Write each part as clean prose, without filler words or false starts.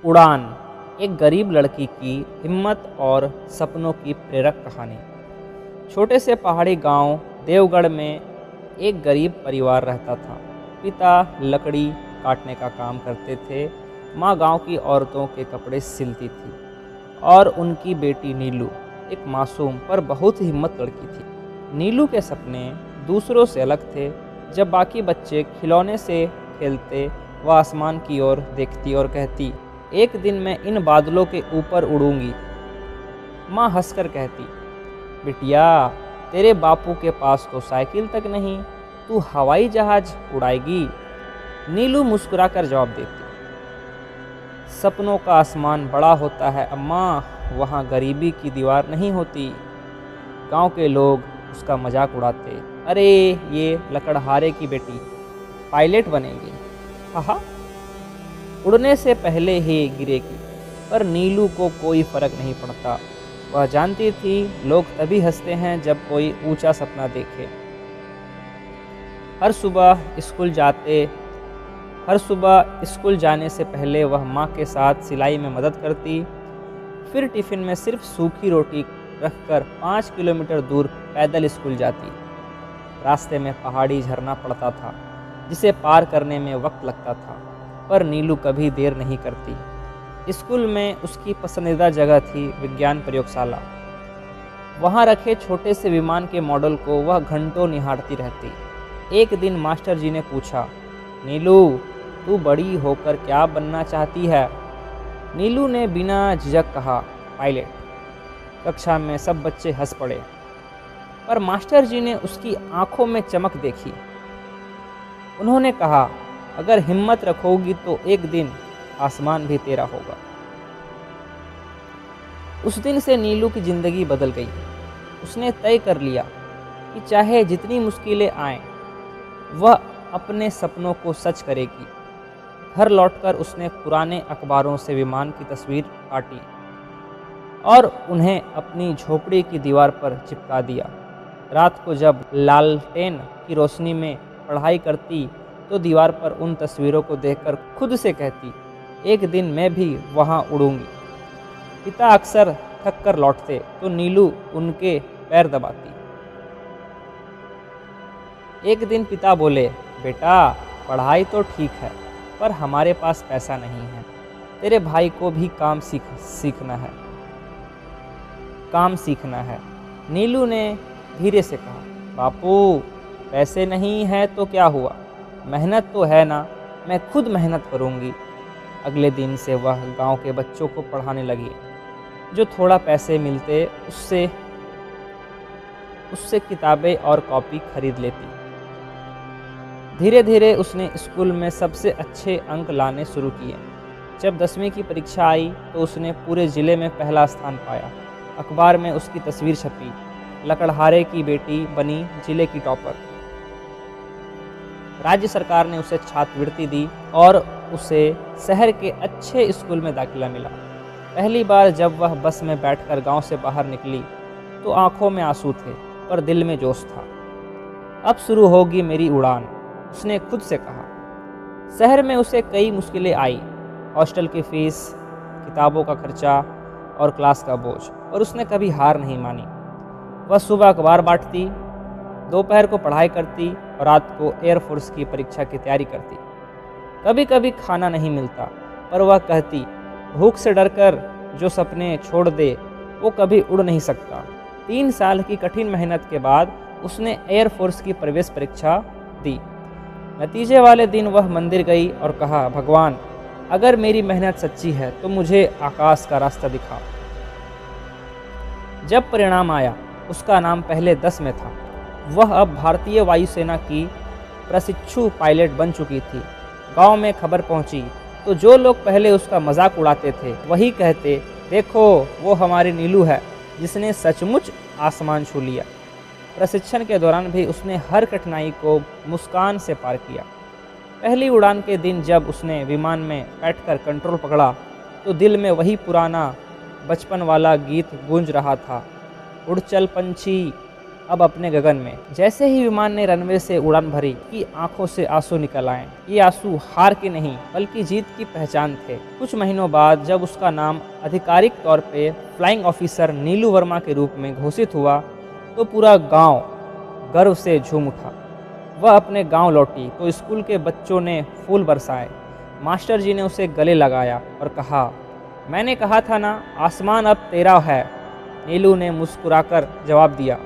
उड़ान, एक गरीब लड़की की हिम्मत और सपनों की प्रेरक कहानी। छोटे से पहाड़ी गांव देवगढ़ में एक गरीब परिवार रहता था। पिता लकड़ी काटने का काम करते थे, माँ गांव की औरतों के कपड़े सिलती थी और उनकी बेटी नीलू एक मासूम पर बहुत ही हिम्मत लड़की थी। नीलू के सपने दूसरों से अलग थे। जब बाकी बच्चे खिलौने से खेलते, वह आसमान की ओर देखती और कहती, एक दिन मैं इन बादलों के ऊपर उड़ूंगी। माँ हंसकर कहती, बिटिया तेरे बापू के पास तो साइकिल तक नहीं, तू हवाई जहाज उड़ाएगी। नीलू मुस्कुराकर जवाब देती, सपनों का आसमान बड़ा होता है अम्मा, वहाँ गरीबी की दीवार नहीं होती। गांव के लोग उसका मजाक उड़ाते, अरे ये लकड़हारे की बेटी पायलट बनेगी, हा। उड़ने से पहले ही गिरेगी। पर नीलू को कोई फर्क नहीं पड़ता। वह जानती थी लोग तभी हंसते हैं जब कोई ऊंचा सपना देखे। हर सुबह स्कूल जाने से पहले वह माँ के साथ सिलाई में मदद करती। फिर टिफिन में सिर्फ सूखी रोटी रखकर 5 किलोमीटर दूर पैदल स्कूल जाती। रास्ते में पहाड़ी झरना पड़ता था जिसे पार करने में वक्त लगता था, पर नीलू कभी देर नहीं करती। स्कूल में उसकी पसंदीदा जगह थी विज्ञान प्रयोगशाला। वहाँ रखे छोटे से विमान के मॉडल को वह घंटों निहारती रहती। एक दिन मास्टर जी ने पूछा, नीलू तू बड़ी होकर क्या बनना चाहती है? नीलू ने बिना झिझक कहा, पायलट। कक्षा में सब बच्चे हंस पड़े, पर मास्टर जी ने उसकी आंखों में चमक देखी। उन्होंने कहा, अगर हिम्मत रखोगी तो एक दिन आसमान भी तेरा होगा। उस दिन से नीलू की जिंदगी बदल गई। उसने तय कर लिया कि चाहे जितनी मुश्किलें आएं, वह अपने सपनों को सच करेगी। घर लौटकर उसने पुराने अखबारों से विमान की तस्वीर काटी और उन्हें अपनी झोपड़ी की दीवार पर चिपका दिया। रात को जब लालटेन की रोशनी में पढ़ाई करती तो दीवार पर उन तस्वीरों को देखकर खुद से कहती, एक दिन मैं भी वहां उड़ूंगी। पिता अक्सर थक कर लौटते तो नीलू उनके पैर दबाती। एक दिन पिता बोले, बेटा पढ़ाई तो ठीक है, पर हमारे पास पैसा नहीं है। तेरे भाई को भी काम सीखना है। नीलू ने धीरे से कहा, बापू पैसे नहीं है तो क्या हुआ, मेहनत तो है ना, मैं खुद मेहनत करूंगी। अगले दिन से वह गांव के बच्चों को पढ़ाने लगी। जो थोड़ा पैसे मिलते उससे किताबें और कॉपी खरीद लेती। धीरे धीरे उसने स्कूल में सबसे अच्छे अंक लाने शुरू किए। जब 10वीं की परीक्षा आई तो उसने पूरे ज़िले में पहला स्थान पाया। अखबार में उसकी तस्वीर छपी, लकड़हारे की बेटी बनी जिले की टॉपर। राज्य सरकार ने उसे छात्रवृत्ति दी और उसे शहर के अच्छे स्कूल में दाखिला मिला। पहली बार जब वह बस में बैठकर गांव से बाहर निकली तो आंखों में आंसू थे, पर दिल में जोश था। अब शुरू होगी मेरी उड़ान, उसने खुद से कहा। शहर में उसे कई मुश्किलें आई, हॉस्टल की फीस, किताबों का खर्चा और क्लास का बोझ, और उसने कभी हार नहीं मानी। वह सुबह अखबार बांटती, दोपहर को पढ़ाई करती और रात को एयरफोर्स की परीक्षा की तैयारी करती। कभी कभी खाना नहीं मिलता, पर वह कहती, भूख से डरकर जो सपने छोड़ दे वो कभी उड़ नहीं सकता। 3 साल की कठिन मेहनत के बाद उसने एयरफोर्स की प्रवेश परीक्षा दी। नतीजे वाले दिन वह मंदिर गई और कहा, भगवान अगर मेरी मेहनत सच्ची है तो मुझे आकाश का रास्ता दिखा। जब परिणाम आया, उसका नाम पहले 10 में था। वह अब भारतीय वायुसेना की प्रशिक्षु पायलट बन चुकी थी। गांव में खबर पहुंची तो जो लोग पहले उसका मजाक उड़ाते थे वही कहते, देखो वो हमारी नीलू है जिसने सचमुच आसमान छू लिया। प्रशिक्षण के दौरान भी उसने हर कठिनाई को मुस्कान से पार किया। पहली उड़ान के दिन जब उसने विमान में बैठकर कंट्रोल पकड़ा तो दिल में वही पुराना बचपन वाला गीत गूंज रहा था, उड़ चल पंछी अब अपने गगन में। जैसे ही विमान ने रनवे से उड़ान भरी कि आंखों से आंसू निकल आए। ये आंसू हार के नहीं बल्कि जीत की पहचान थे। कुछ महीनों बाद जब उसका नाम आधिकारिक तौर पे फ्लाइंग ऑफिसर नीलू वर्मा के रूप में घोषित हुआ तो पूरा गांव गर्व से झूम उठा। वह अपने गांव लौटी तो स्कूल के बच्चों ने फूल बरसाए। मास्टर जी ने उसे गले लगाया और कहा, मैंने कहा था ना, आसमान अब तेरा है। नीलू ने मुस्कुराकर जवाब दिया,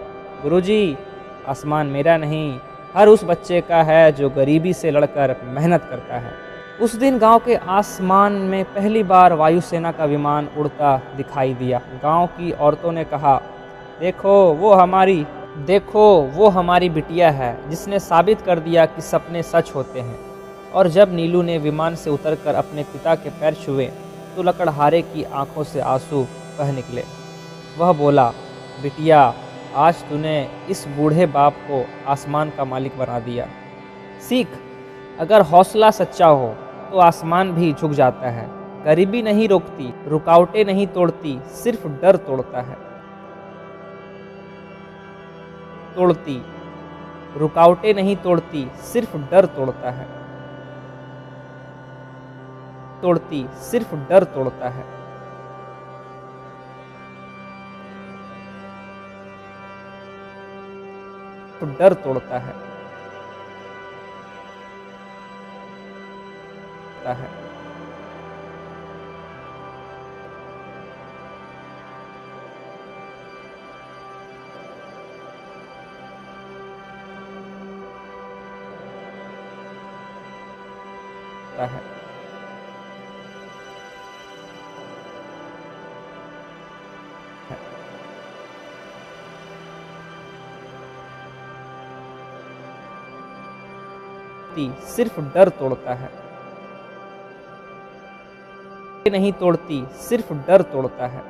गुरुजी, आसमान मेरा नहीं, हर उस बच्चे का है जो गरीबी से लड़कर मेहनत करता है। उस दिन गांव के आसमान में पहली बार वायुसेना का विमान उड़ता दिखाई दिया। गांव की औरतों ने कहा, देखो वो हमारी बिटिया है जिसने साबित कर दिया कि सपने सच होते हैं। और जब नीलू ने विमान से उतरकर अपने पिता के पैर छुए तो लकड़हारे की आंखों से आंसू बह निकले। वह बोला, बिटिया, आज तूने इस बूढ़े बाप को आसमान का मालिक बना दिया। सीख, अगर हौसला सच्चा हो तो आसमान भी झुक जाता है। गरीबी नहीं रोकती, रुकावटें नहीं तोड़ती, सिर्फ डर तोड़ता है। रुकावटें नहीं तोड़ती, सिर्फ डर तोड़ता है। सिर्फ डर तोड़ता है। डर तोड़ता है। सिर्फ डर तोड़ता है। नहीं तोड़ती, सिर्फ डर तोड़ता है।